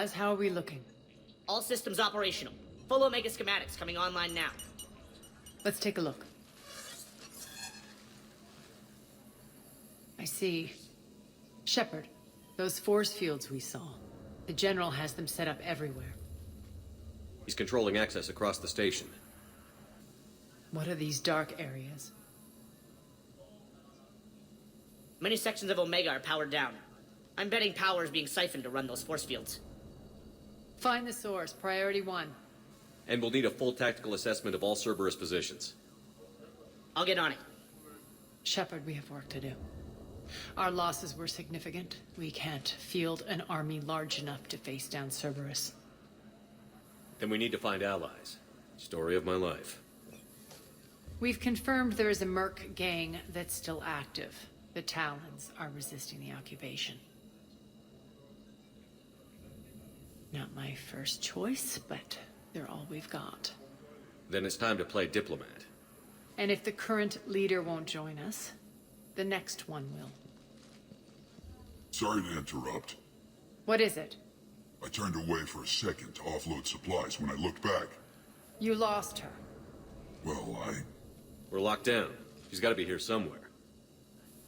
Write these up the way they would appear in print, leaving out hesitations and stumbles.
Raz, how are we looking? All systems operational. Full Omega schematics coming online now. Let's take a look. I see. Shepard, those force fields we saw. The General has them set up everywhere. He's controlling access across the station. What are these dark areas? Many sections of Omega are powered down. I'm betting power is being siphoned to run those force fields. Find the source, priority 1. And we'll need a full tactical assessment of all Cerberus positions. I'll get on it. Shepard, we have work to do. Our losses were significant. We can't field an army large enough to face down Cerberus. Then we need to find allies. Story of my life. We've confirmed there is a merc gang that's still active. The Talons are resisting the occupation. Not my first choice, but they're all we've got. Then it's time to play diplomat. And if the current leader won't join us, the next one will. Sorry to interrupt. What is it? I turned away for a second to offload supplies. When I looked back, You lost her. well, We're locked down. She's got to be here somewhere.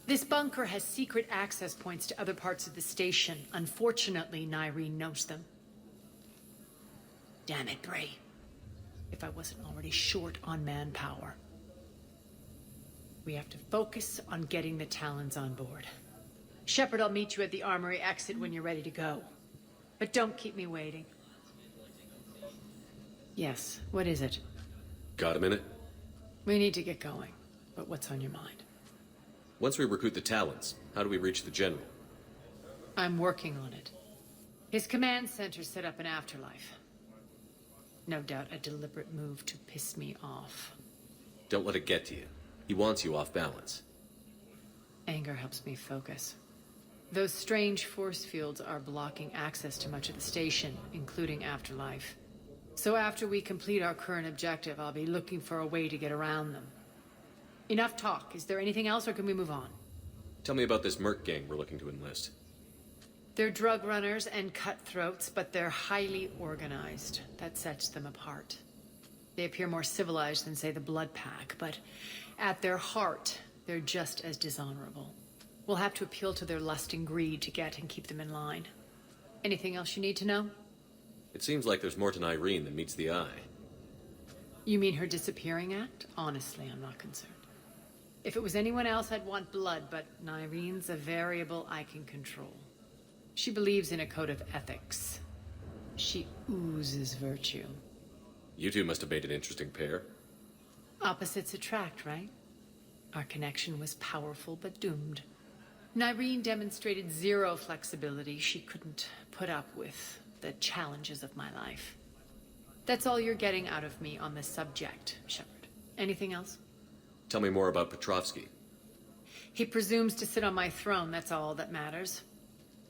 This bunker has secret access points to other parts of the station. Unfortunately, Nyreen knows them. Damn it, Bray. If I wasn't already short on manpower. We have to focus on getting the Talons on board. Shepard, I'll meet you at the armory exit when you're ready to go. But don't keep me waiting. Yes, what is it? Got a minute? We need to get going. But what's on your mind? Once we recruit the Talons, how do we reach the General? I'm working on it. His command center set up an afterlife. No doubt a deliberate move to piss me off. Don't let it get to you. He wants you off balance. Anger helps me focus. Those strange force fields are blocking access to much of the station, including afterlife. So after we complete our current objective, I'll be looking for a way to get around them. Enough talk. Is there anything else, or can we move on? Tell me about this merc gang we're looking to enlist. They're drug runners and cutthroats, but they're highly organized. That sets them apart. They appear more civilized than, say, the Blood Pack, but at their heart, they're just as dishonorable. We'll have to appeal to their lust and greed to get and keep them in line. Anything else you need to know? It seems like there's more to Nyreen than meets the eye. You mean her disappearing act? Honestly, I'm not concerned. If it was anyone else, I'd want blood, but Nyreen's a variable I can control. She believes in a code of ethics. She oozes virtue. You two must have made an interesting pair. Opposites attract, right? Our connection was powerful but doomed. Nyreen demonstrated zero flexibility. She couldn't put up with the challenges of my life. That's all you're getting out of me on this subject, Shepard. Anything else? Tell me more about Petrovsky. He presumes to sit on my throne, that's all that matters.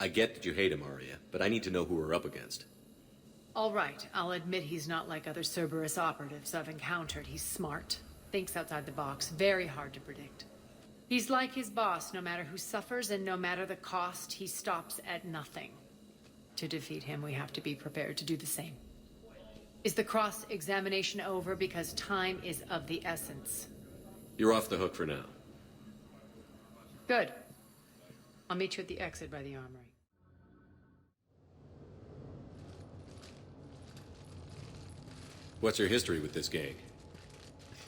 I get that you hate him, Arya, but I need to know who we're up against. All right, I'll admit he's not like other Cerberus operatives I've encountered. He's smart, thinks outside the box, very hard to predict. He's like his boss, no matter who suffers and no matter the cost, he stops at nothing. To defeat him, we have to be prepared to do the same. Is the cross-examination over? Because time is of the essence. You're off the hook for now. Good. I'll meet you at the exit by the armory. What's your history with this gang?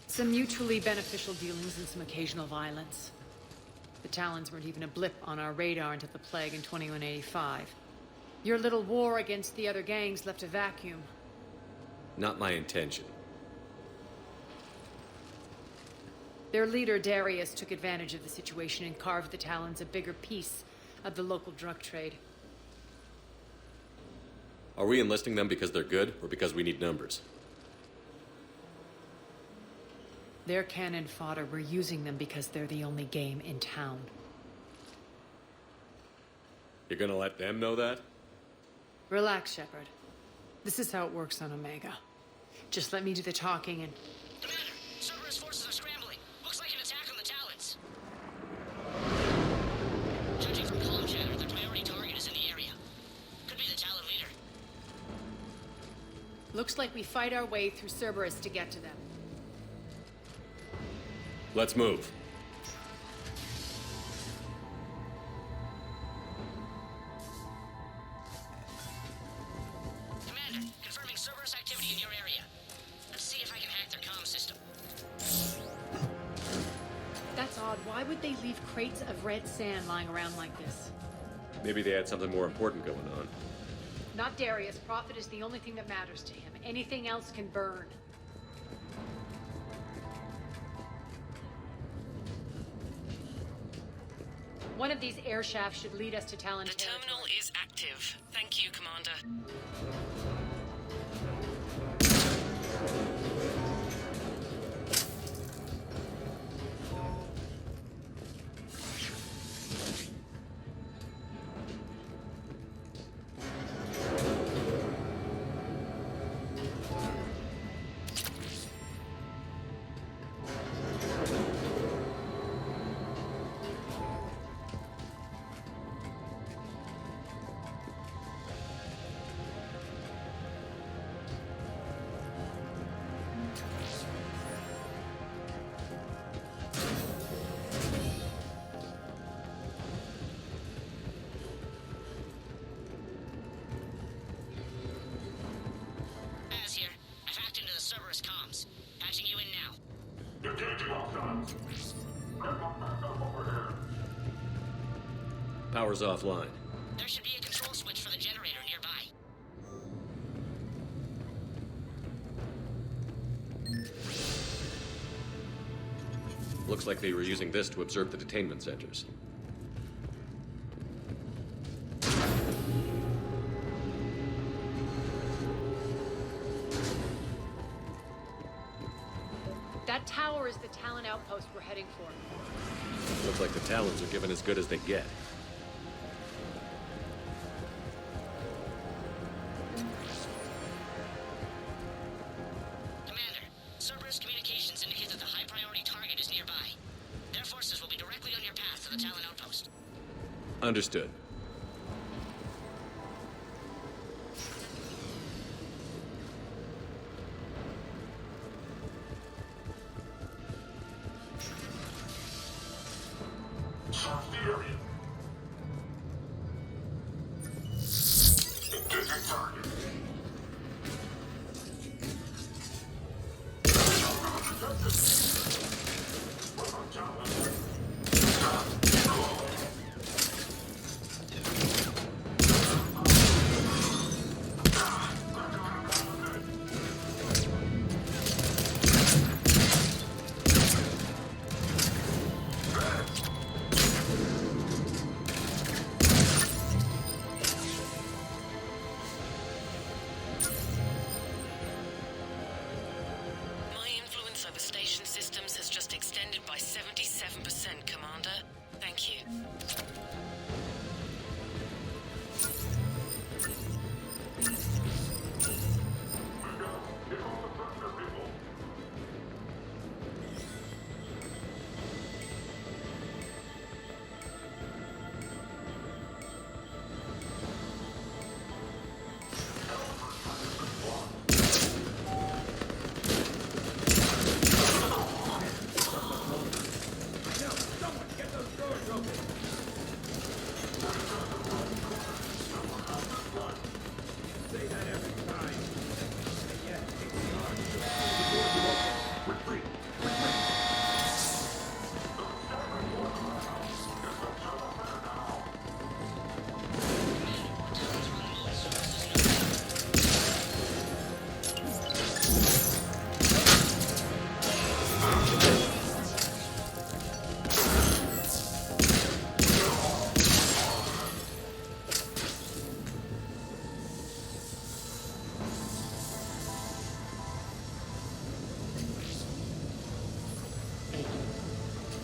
Some mutually beneficial dealings and some occasional violence. The Talons weren't even a blip on our radar until the plague in 2185. Your little war against the other gangs left a vacuum. Not my intention. Their leader, Darius, took advantage of the situation and carved the Talons a bigger piece of the local drug trade. Are we enlisting them because they're good, or because we need numbers? They're cannon fodder. We're using them because they're the only game in town. You're gonna let them know that? Relax, Shepard. This is how it works on Omega. Just let me do the talking and... Commander, Cerberus forces are scrambling. Looks like an attack on the Talons. Judging from comm chatter, their priority target is in the area. Could be the Talon leader. like we fight our way through Cerberus to get to them. Let's move. Commander, confirming Cerberus activity in your area. Let's see if I can hack their comm system. That's odd. Why would they leave crates of red sand lying around like this? Maybe they had something more important going on. Not Darius. Profit is the only thing that matters to him. Anything else can burn. One of these air shafts should lead us to Talon The territory. terminal is active. Thank you, Commander. comms. Patching you in now. Detecting offline. Power's offline. There should be a control switch for the generator nearby. Looks like they were using this to observe the detainment centers. That tower is the Talon outpost we're heading for. Looks like the Talons are given as good as they get. Commander, Cerberus communications indicate that the high-priority target is nearby. Their forces will be directly on your path to the Talon outpost. Understood. Search the area. Engaging target. My influence over station systems has just extended by 77%, Commander. Thank you.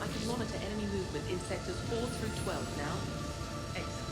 I can monitor enemy movement in sectors 4 through 12 now. Excellent.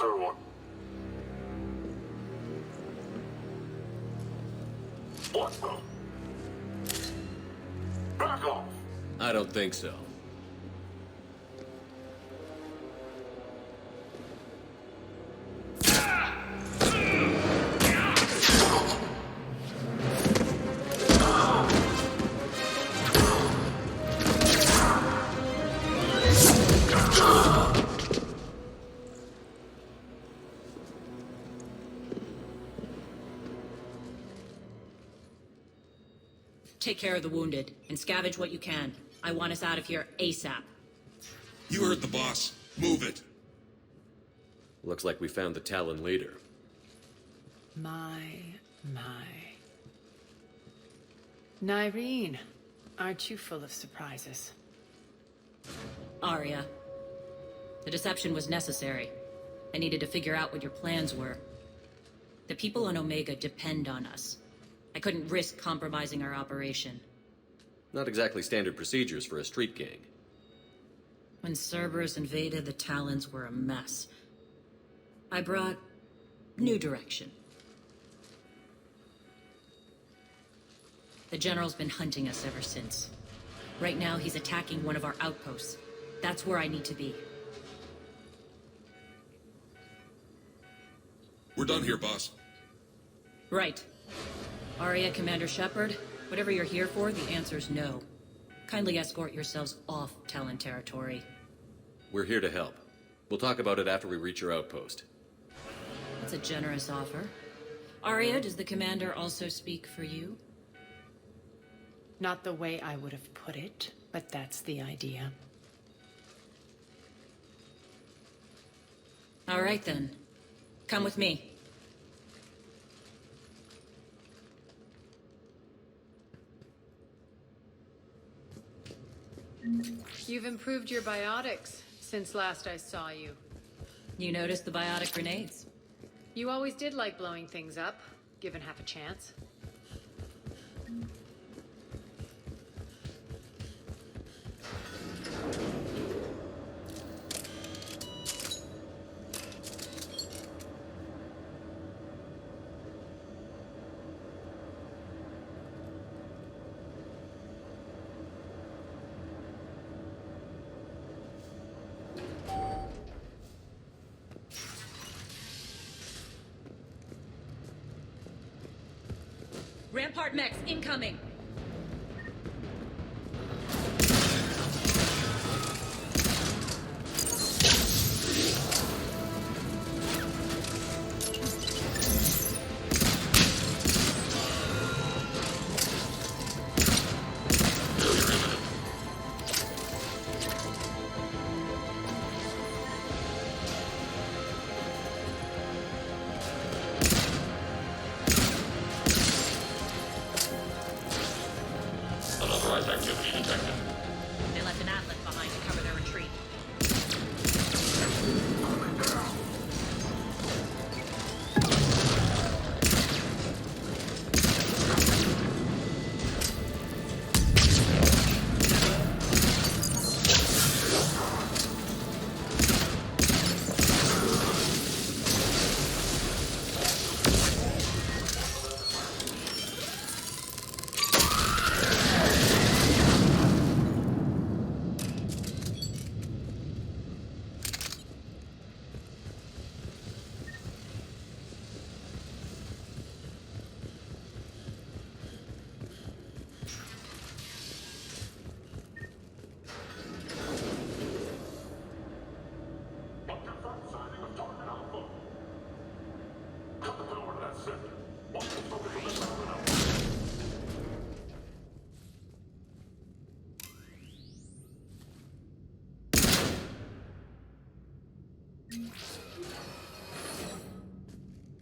everyone. What the? Back off! I don't think so. Take care of the wounded, and scavenge what you can. I want us out of here ASAP. You heard the boss. Move it. Looks like we found the Talon leader. My. Nyreen, aren't you full of surprises? Arya. The deception was necessary. I needed to figure out what your plans were. The people on Omega depend on us. I couldn't risk compromising our operation. Not exactly standard procedures for a street gang. When Cerberus invaded, the Talons were a mess. I brought new direction. The General's been hunting us ever since. Right now, he's attacking one of our outposts. That's where I need to be. We're done here, boss. Right. Arya, Commander Shepard, whatever you're here for, the answer's no. Kindly escort yourselves off Talon territory. We're here to help. We'll talk about it after we reach your outpost. That's a generous offer. Arya, does the Commander also speak for you? Not the way I would have put it, but that's the idea. All right, then. Come with me. You've improved your biotics since last I saw you. You noticed the biotic grenades? You always did like blowing things up, given half a chance. Rampart mechs incoming! They left an atlas behind to cover their retreat.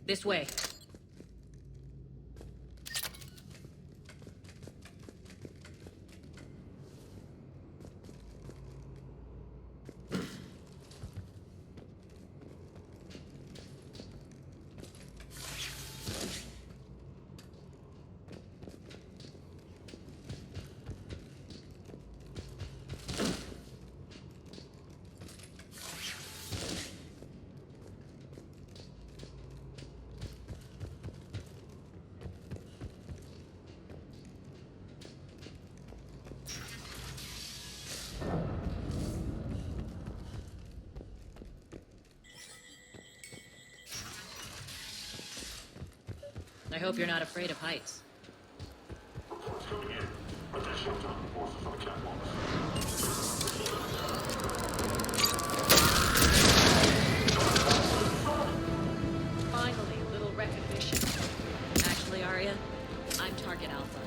This way. I hope you're not afraid of heights. Finally, a little recognition. Actually, Arya, I'm target alpha.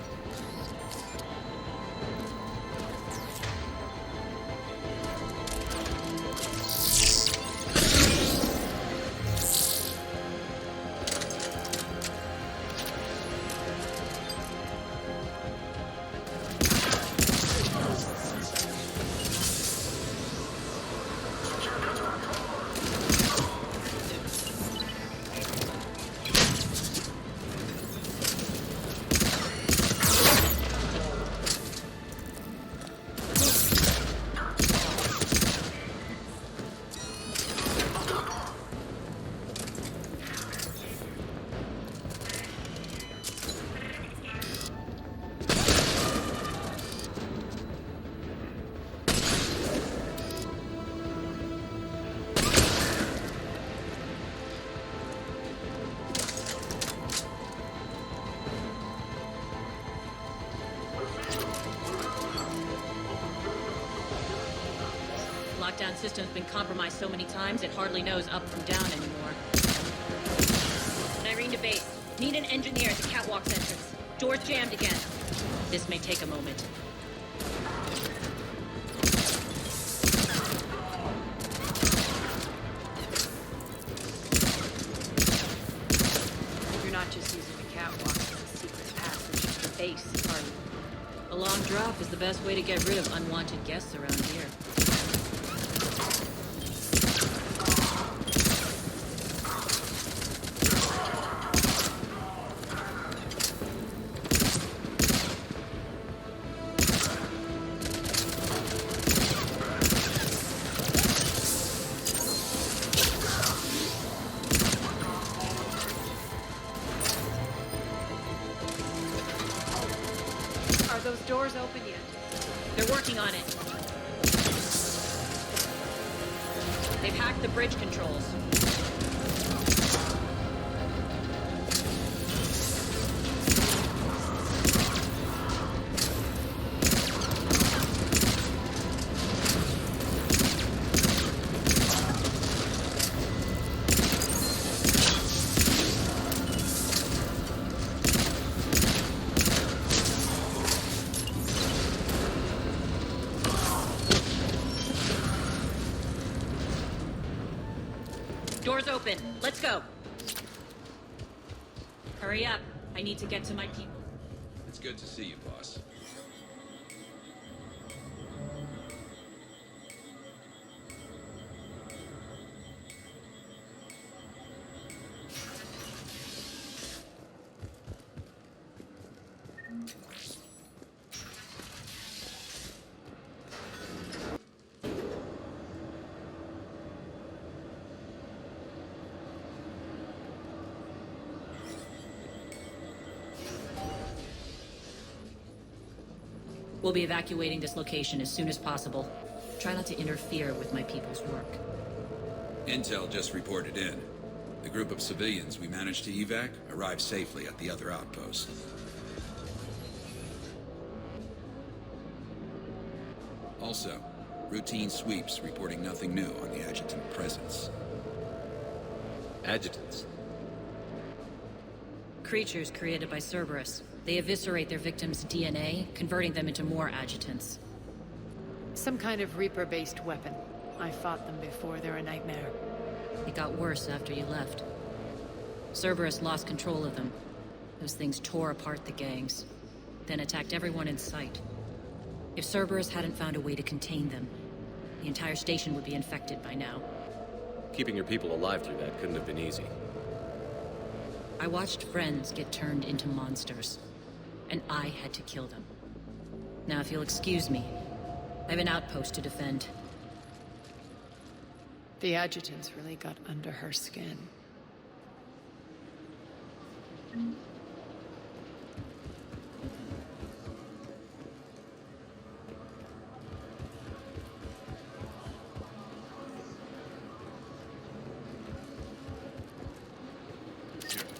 Lockdown system's been compromised so many times it hardly knows up from down anymore. Irene to base. Need an engineer at the catwalk entrance. Door's jammed again. This may take a moment. You're not just using the catwalk as a secret passage to the base, are you? A long drop is the best way to get rid of unwanted guests around here. Are those doors open yet? They're working on it. They've hacked the bridge controls. Doors open. Let's go. Hurry up. I need to get to my people. It's good to see you, boss. We'll be evacuating this location as soon as possible. Try not to interfere with my people's work. Intel just reported in. The group of civilians we managed to evac arrived safely at the other outpost. Also, routine sweeps reporting nothing new on the adjutant presence. Adjutants. Creatures created by Cerberus. They eviscerate their victims' DNA, converting them into more adjutants. Some kind of Reaper-based weapon. I fought them before, they're a nightmare. It got worse after you left. Cerberus lost control of them. Those things tore apart the gangs, then attacked everyone in sight. If Cerberus hadn't found a way to contain them, the entire station would be infected by now. Keeping your people alive through that couldn't have been easy. I watched friends get turned into monsters, and I had to kill them. Now, if you'll excuse me, I have an outpost to defend. The adjutants really got under her skin. Here,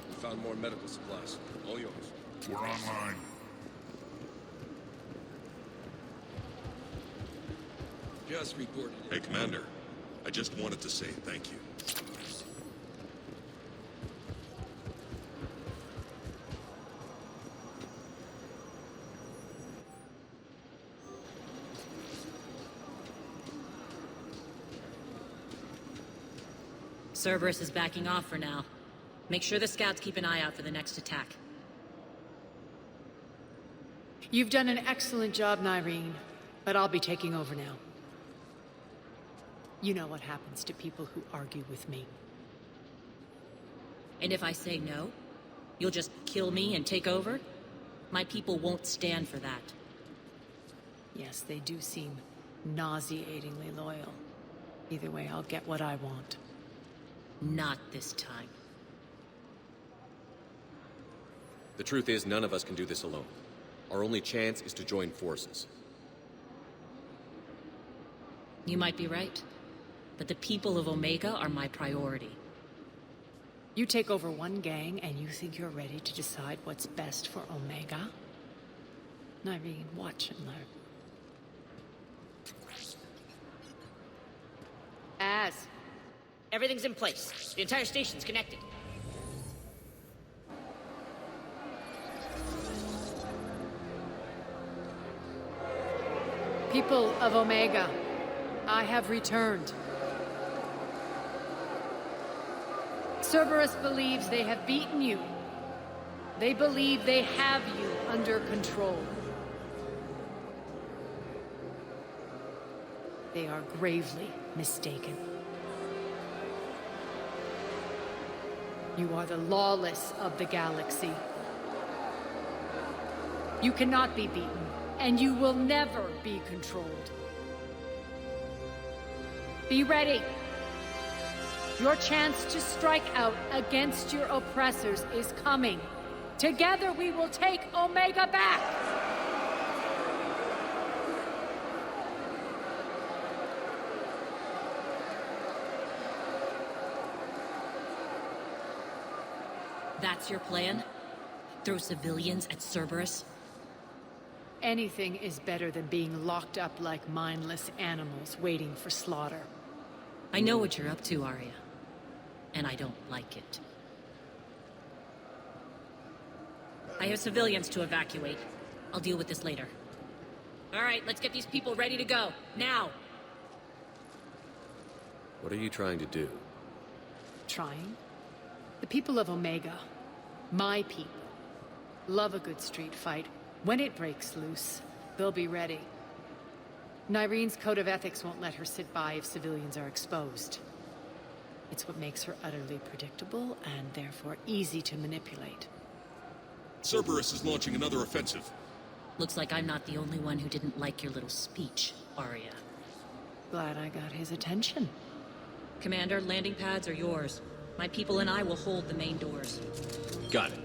we found more medical supplies. All yours. We're online. Just reported in. Hey, Commander. I just wanted to say thank you. Cerberus is backing off for now. Make sure the scouts keep an eye out for the next attack. You've done an excellent job, Nyreen, but I'll be taking over now. You know what happens to people who argue with me. And if I say no, you'll just kill me and take over? My people won't stand for that. Yes, they do seem nauseatingly loyal. Either way, I'll get what I want. Not this time. The truth is, none of us can do this alone. Our only chance is to join forces. You might be right, but the people of Omega are my priority. You take over one gang and you think you're ready to decide what's best for Omega? Nyreen, watch and learn. Everything's in place. The entire station's connected. People of Omega, I have returned. Cerberus believes they have beaten you. They believe they have you under control. They are gravely mistaken. You are the lawless of the galaxy. You cannot be beaten, and you will never be controlled. Be ready. Your chance to strike out against your oppressors is coming. Together we will take Omega back! That's your plan? Throw civilians at Cerberus? Anything is better than being locked up like mindless animals waiting for slaughter. I know what you're up to, Arya. And I don't like it. I have civilians to evacuate. I'll deal with this later. All right, let's get these people ready to go. Now! What are you trying to do? Trying? The people of Omega, my people, love a good street fight. When it breaks loose, they'll be ready. Nyreen's code of ethics won't let her sit by if civilians are exposed. It's what makes her utterly predictable and therefore easy to manipulate. Cerberus is launching another offensive. Looks like I'm not the only one who didn't like your little speech, Arya. Glad I got his attention. Commander, landing pads are yours. My people and I will hold the main doors. Got it.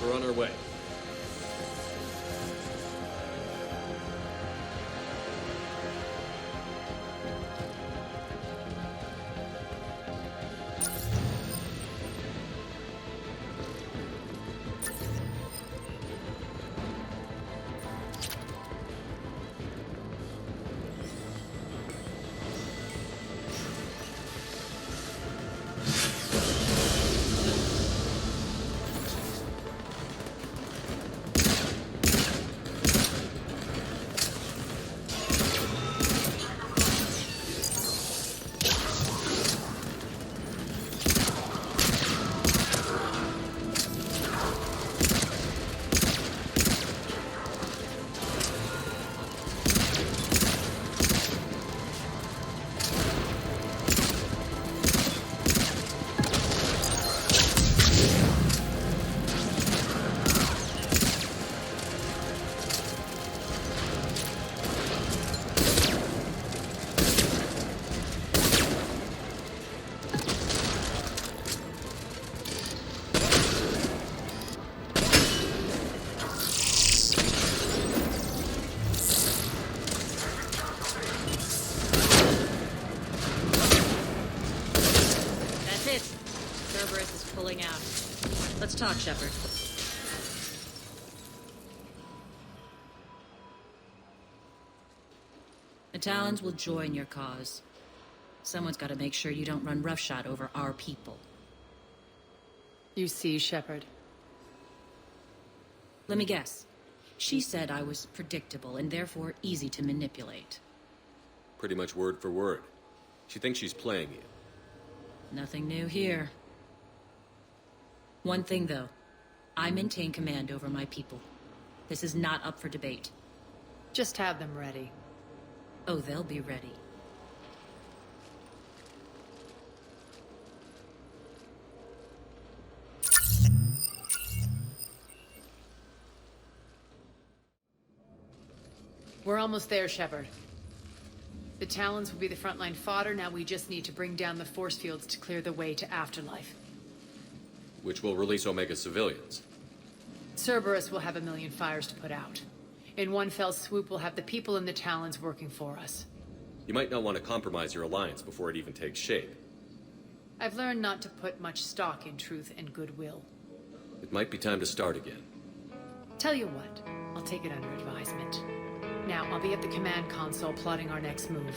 We're on our way. Let's talk, Shepard. The Talons will join your cause. Someone's got to make sure you don't run roughshod over our people. You see, Shepard. Let me guess. She said I was predictable and therefore easy to manipulate. Pretty much word for word. She thinks she's playing you. Nothing new here. One thing, though. I maintain command over my people. This is not up for debate. Just have them ready. Oh, they'll be ready. We're almost there, Shepard. The Talons will be the frontline fodder. Now we just need to bring down the force fields to clear the way to Afterlife. Which will release Omega civilians. Cerberus will have 1,000,000 fires to put out. In one fell swoop, we'll have the people in the Talons working for us. You might not want to compromise your alliance before it even takes shape. I've learned not to put much stock in truth and goodwill. It might be time to start again. Tell you what, I'll take it under advisement. Now, I'll be at the command console plotting our next move.